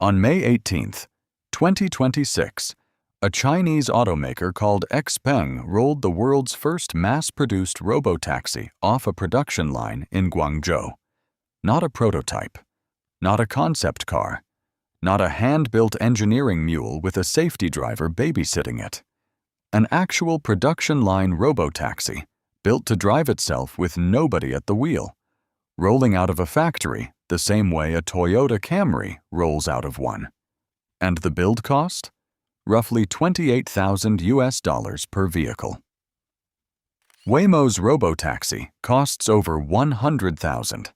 On May 18, 2026, a Chinese automaker called XPeng rolled the world's first mass-produced robotaxi off a production line in Guangzhou. Not a prototype, not a concept car, not a hand-built engineering mule with a safety driver babysitting it. An actual production line robotaxi, built to drive itself with nobody at the wheel, rolling out of a factory the same way a Toyota Camry rolls out of one. And the build cost? Roughly $28,000 per vehicle. Waymo's robotaxi costs over $100,000.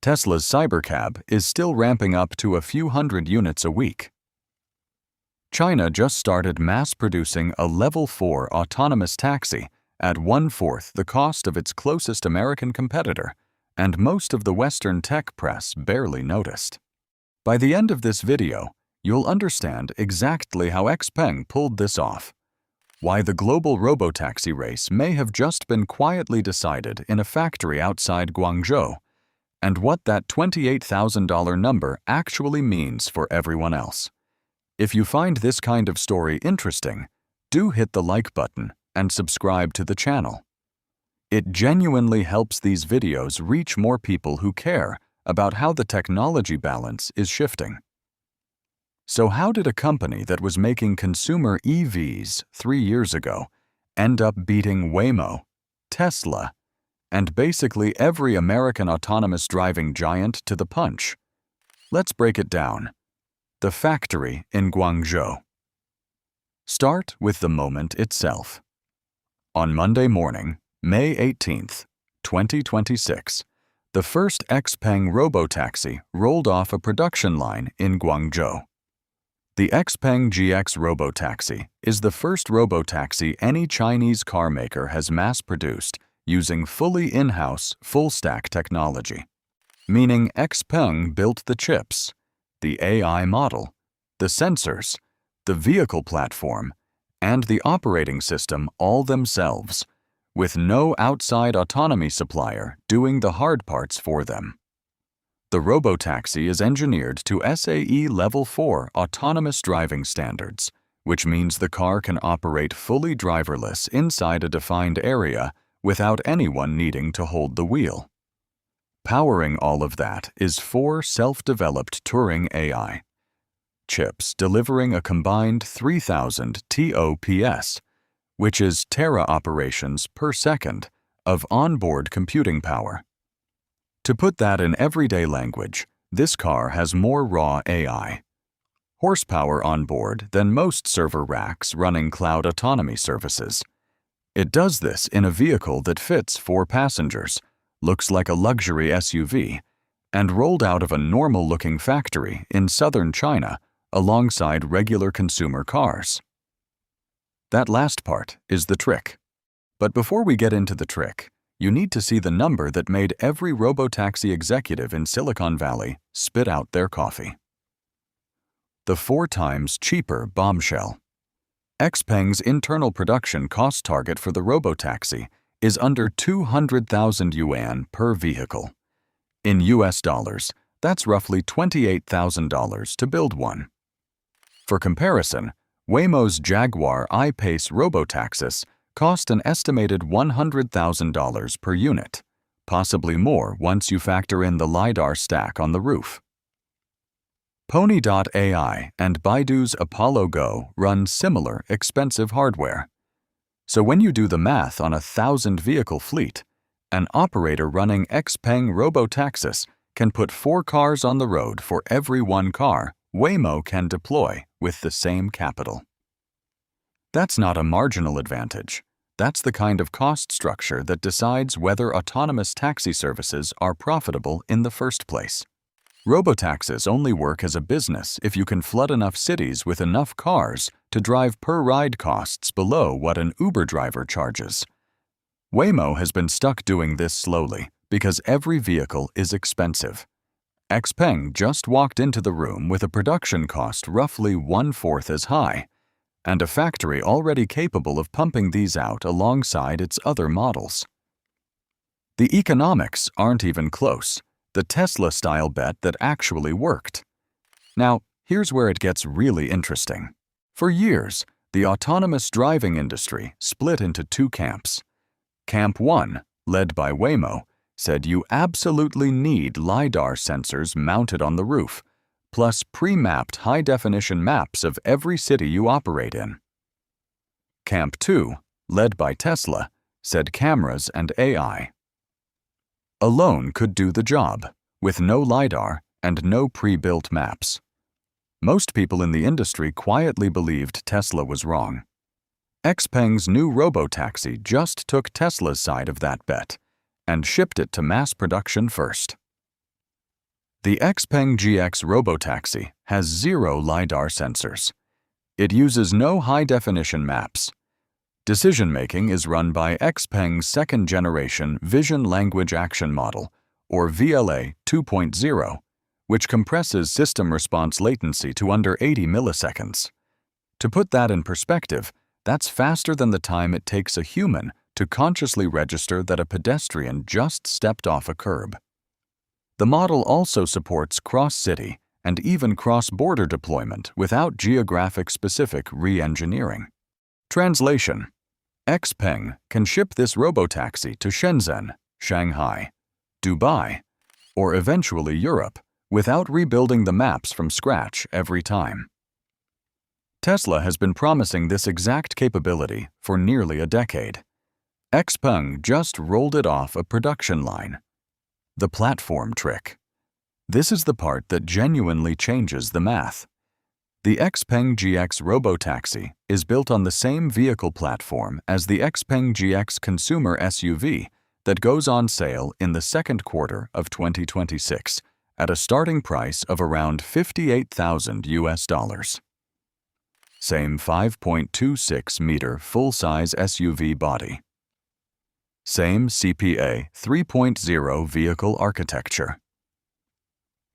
Tesla's Cybercab is still ramping up to a few hundred units a week. China just started mass-producing a Level 4 autonomous taxi at 1/4 the cost of its closest American competitor, and most of the Western tech press barely noticed. By the end of this video, you'll understand exactly how XPeng pulled this off, why the global robotaxi race may have just been quietly decided in a factory outside Guangzhou, and what that $28,000 number actually means for everyone else. If you find this kind of story interesting, do hit the like button and subscribe to the channel. It genuinely helps these videos reach more people who care about how the technology balance is shifting. So how did a company that was making consumer EVs 3 years ago end up beating Waymo, Tesla, and basically every American autonomous driving giant to the punch? Let's break it down. The factory in Guangzhou. Start with the moment itself. On Monday morning, May 18, 2026, the first XPeng robotaxi rolled off a production line in Guangzhou. The XPeng GX robotaxi is the first robotaxi any Chinese car maker has mass-produced using fully in-house, full-stack technology. Meaning XPeng built the chips, the AI model, the sensors, the vehicle platform, and the operating system all themselves, with no outside autonomy supplier doing the hard parts for them. The robotaxi is engineered to SAE Level 4 autonomous driving standards, which means the car can operate fully driverless inside a defined area without anyone needing to hold the wheel. Powering all of that is 4 self-developed Turing AI chips delivering a combined 3,000 TOPS, which is tera operations per second, of onboard computing power. To put that in everyday language, this car has more raw AI horsepower on board than most server racks running cloud autonomy services. It does this in a vehicle that fits 4 passengers, looks like a luxury SUV, and rolled out of a normal-looking factory in southern China alongside regular consumer cars. That last part is the trick. But before we get into the trick, you need to see the number that made every robotaxi executive in Silicon Valley spit out their coffee. The 4 times cheaper bombshell. XPeng's internal production cost target for the robotaxi is under 200,000 yuan per vehicle. In US dollars, that's roughly $28,000 to build one. For comparison, Waymo's Jaguar I-Pace robotaxis cost an estimated $100,000 per unit, possibly more once you factor in the LiDAR stack on the roof. Pony.ai and Baidu's Apollo Go run similar expensive hardware. So when you do the math on a 1,000-vehicle fleet, an operator running XPeng robotaxis can put 4 cars on the road for every 1 car Waymo can deploy with the same capital. That's not a marginal advantage. That's the kind of cost structure that decides whether autonomous taxi services are profitable in the first place. Robotaxis only work as a business if you can flood enough cities with enough cars to drive per-ride costs below what an Uber driver charges. Waymo has been stuck doing this slowly because every vehicle is expensive. XPeng just walked into the room with a production cost roughly 1/4 as high, and a factory already capable of pumping these out alongside its other models. The economics aren't even close, the Tesla-style bet that actually worked. Now, Here's where it gets really interesting. For years, the autonomous driving industry split into two camps. Camp 1, led by Waymo, said you absolutely need LiDAR sensors mounted on the roof, plus pre-mapped high-definition maps of every city you operate in. Camp 2, led by Tesla, said cameras and AI alone could do the job, with no LiDAR and no pre-built maps. Most people in the industry quietly believed Tesla was wrong. XPeng's new Robotaxi just took Tesla's side of that bet and shipped it to mass production first. The XPeng GX Robotaxi has 0 LiDAR sensors. It uses no high-definition maps. Decision-making is run by XPeng's second-generation Vision Language Action Model, or VLA 2.0, which compresses system response latency to under 80 milliseconds. To put that in perspective, that's faster than the time it takes a human to consciously register that a pedestrian just stepped off a curb. The model also supports cross-city and even cross-border deployment without geographic-specific re-engineering. Translation: XPeng can ship this robotaxi to Shenzhen, Shanghai, Dubai, or eventually Europe without rebuilding the maps from scratch every time. Tesla has been promising this exact capability for nearly a decade. XPeng just rolled it off a production line. The platform trick. This is the part that genuinely changes the math. The XPeng GX Robotaxi is built on the same vehicle platform as the XPeng GX consumer SUV that goes on sale in the second quarter of 2026 at a starting price of around $58,000. Same 5.26-meter full-size SUV body. Same CPA 3.0 vehicle architecture.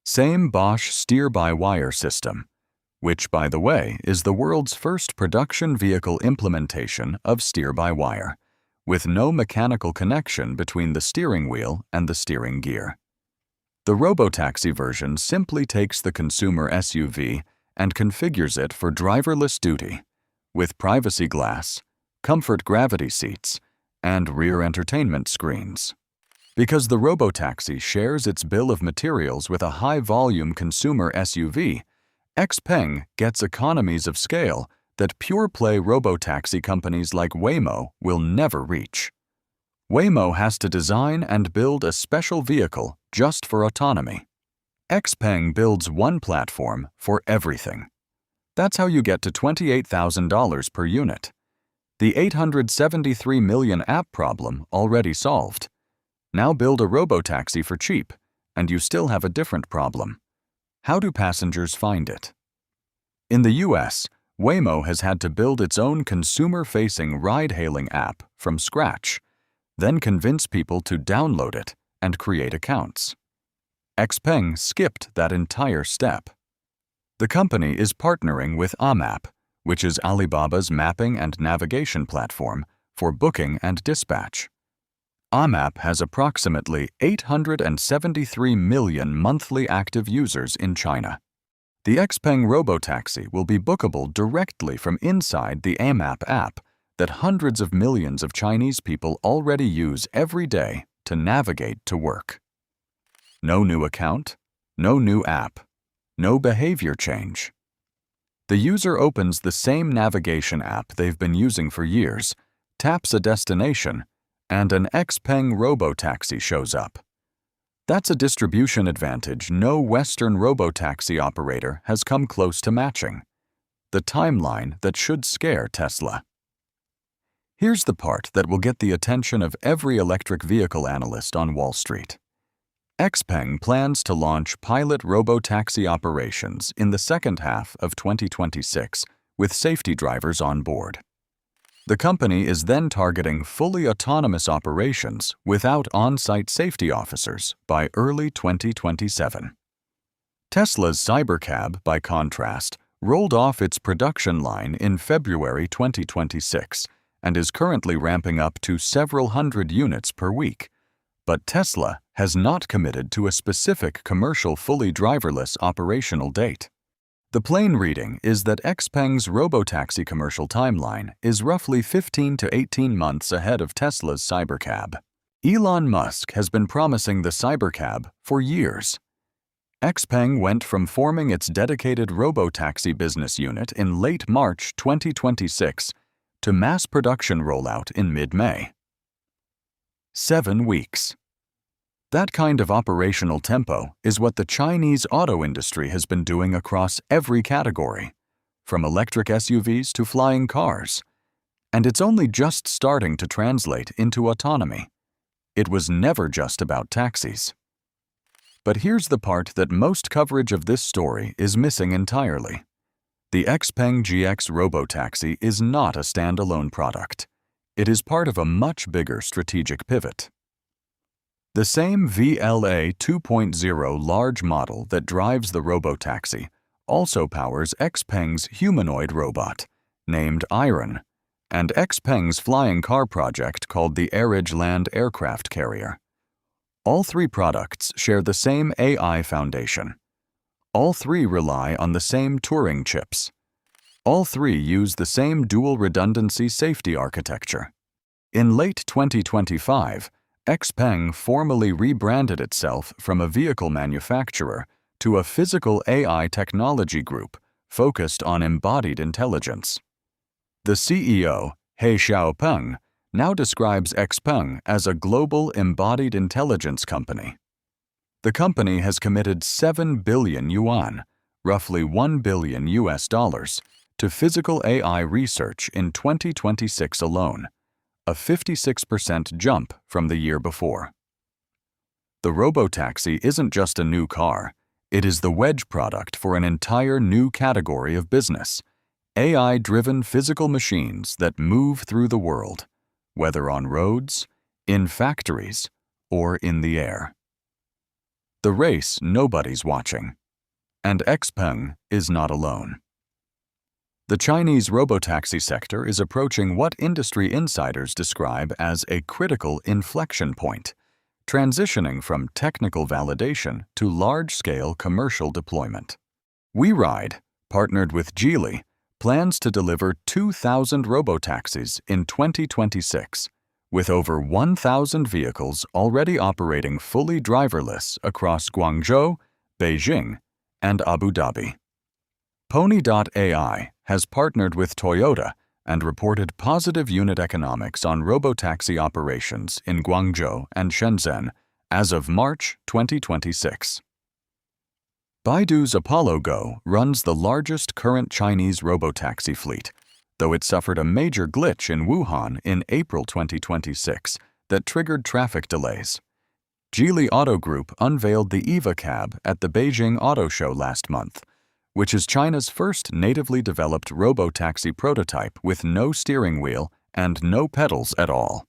Same Bosch steer-by-wire system, which, by the way, is the world's first production vehicle implementation of steer-by-wire, with no mechanical connection between the steering wheel and the steering gear. The Robotaxi version simply takes the consumer SUV and configures it for driverless duty, with privacy glass, comfort gravity seats, and rear entertainment screens. Because the Robotaxi shares its bill of materials with a high-volume consumer SUV, XPeng gets economies of scale that pure-play robotaxi companies like Waymo will never reach. Waymo has to design and build a special vehicle just for autonomy. XPeng builds one platform for everything. That's how you get to $28,000 per unit. The 873 million app problem already solved. Now build a robotaxi for cheap, and you still have a different problem. How do passengers find it? In the US, Waymo has had to build its own consumer-facing ride-hailing app from scratch, then convince people to download it and create accounts. XPeng skipped that entire step. The company is partnering with AMAP, which is Alibaba's mapping and navigation platform for booking and dispatch. AMAP has approximately 873 million monthly active users in China. The XPeng Robotaxi will be bookable directly from inside the AMAP app that hundreds of millions of Chinese people already use every day to navigate to work. No new account, no new app, no behavior change. The user opens the same navigation app they've been using for years, taps a destination, and an XPeng Robotaxi shows up. That's a distribution advantage no Western robotaxi operator has come close to matching. The timeline that should scare Tesla. Here's the part that will get the attention of every electric vehicle analyst on Wall Street. XPeng plans to launch pilot robotaxi operations in the second half of 2026 with safety drivers on board. The company is then targeting fully autonomous operations without on-site safety officers by early 2027. Tesla's Cybercab, by contrast, rolled off its production line in February 2026 and is currently ramping up to several hundred units per week. But Tesla has not committed to a specific commercial fully driverless operational date. The plain reading is that XPeng's robotaxi commercial timeline is roughly 15 to 18 months ahead of Tesla's Cybercab. Elon Musk has been promising the Cybercab for years. XPeng went from forming its dedicated robotaxi business unit in late March 2026 to mass production rollout in mid-May. 7 weeks. That kind of operational tempo is what the Chinese auto industry has been doing across every category, from electric SUVs to flying cars. And it's only just starting to translate into autonomy. It was never just about taxis. But here's the part that most coverage of this story is missing entirely. The XPeng GX robotaxi is not a standalone product. It is part of a much bigger strategic pivot. The same VLA 2.0 large model that drives the robotaxi also powers XPeng's humanoid robot, named Iron, and XPeng's flying car project called the Airage Land Aircraft Carrier. All three products share the same AI foundation. All three rely on the same Turing chips. All three use the same dual redundancy safety architecture. In late 2025, XPeng formally rebranded itself from a vehicle manufacturer to a physical AI technology group focused on embodied intelligence. The CEO, He Xiaopeng, now describes XPeng as a global embodied intelligence company. The company has committed 7 billion yuan, roughly $1 billion to physical AI research in 2026 alone, a 56% jump from the year before. The robotaxi isn't just a new car, it is the wedge product for an entire new category of business, AI-driven physical machines that move through the world, whether on roads, in factories, or in the air. The race nobody's watching, and XPeng is not alone. The Chinese robotaxi sector is approaching what industry insiders describe as a critical inflection point, transitioning from technical validation to large-scale commercial deployment. WeRide, partnered with Geely, plans to deliver 2,000 robotaxis in 2026, with over 1,000 vehicles already operating fully driverless across Guangzhou, Beijing, and Abu Dhabi. Pony.ai has partnered with Toyota and reported positive unit economics on robotaxi operations in Guangzhou and Shenzhen as of March 2026. Baidu's Apollo Go runs the largest current Chinese robotaxi fleet, though it suffered a major glitch in Wuhan in April 2026 that triggered traffic delays. Geely Auto Group unveiled the EVA Cab at the Beijing Auto Show last month, which is China's first natively developed robotaxi prototype with no steering wheel and no pedals at all.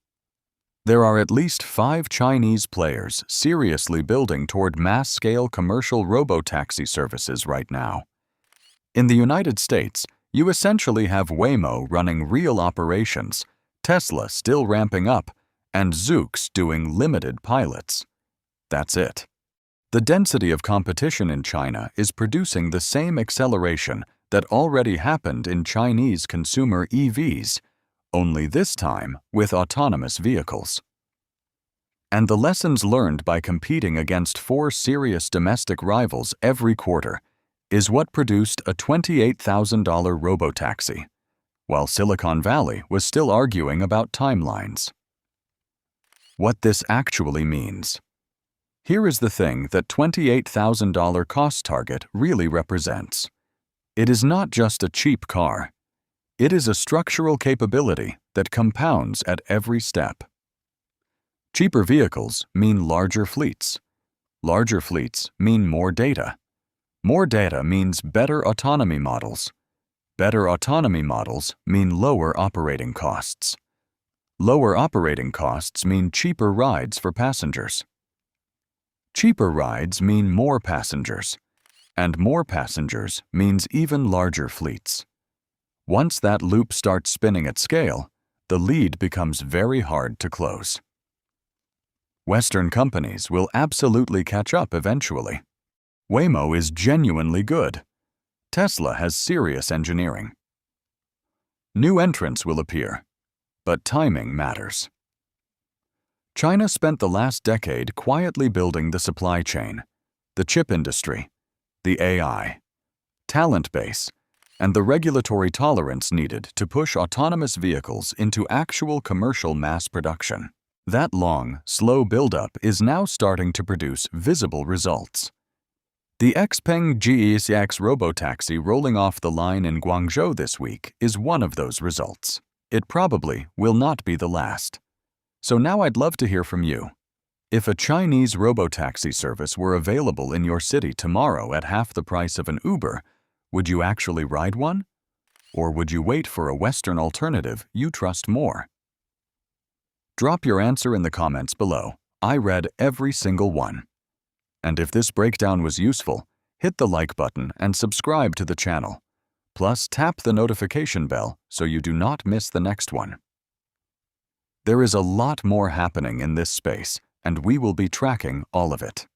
There are at least 5 Chinese players seriously building toward mass-scale commercial robotaxi services right now. In the United States, you essentially have Waymo running real operations, Tesla still ramping up, and Zoox doing limited pilots. That's it. The density of competition in China is producing the same acceleration that already happened in Chinese consumer EVs, only this time with autonomous vehicles. And the lessons learned by competing against 4 serious domestic rivals every quarter is what produced a $28,000 robotaxi, while Silicon Valley was still arguing about timelines. What this actually means. Here is the thing that $28,000 cost target really represents. It is not just a cheap car. It is a structural capability that compounds at every step. Cheaper vehicles mean larger fleets. Larger fleets mean more data. More data means better autonomy models. Better autonomy models mean lower operating costs. Lower operating costs mean cheaper rides for passengers. Cheaper rides mean more passengers, and more passengers means even larger fleets. Once that loop starts spinning at scale, the lead becomes very hard to close. Western companies will absolutely catch up eventually. Waymo is genuinely good. Tesla has serious engineering. New entrants will appear, but timing matters. China spent the last decade quietly building the supply chain, the chip industry, the AI, talent base, and the regulatory tolerance needed to push autonomous vehicles into actual commercial mass production. That long, slow buildup is now starting to produce visible results. The XPeng GECX robotaxi rolling off the line in Guangzhou this week is one of those results. It probably will not be the last. So now I'd love to hear from you. If a Chinese robotaxi service were available in your city tomorrow at half the price of an Uber, would you actually ride one? Or would you wait for a Western alternative you trust more? Drop your answer in the comments below. I read every single one. And if this breakdown was useful, hit the like button and subscribe to the channel. Plus, tap the notification bell so you do not miss the next one. There is a lot more happening in this space, and we will be tracking all of it.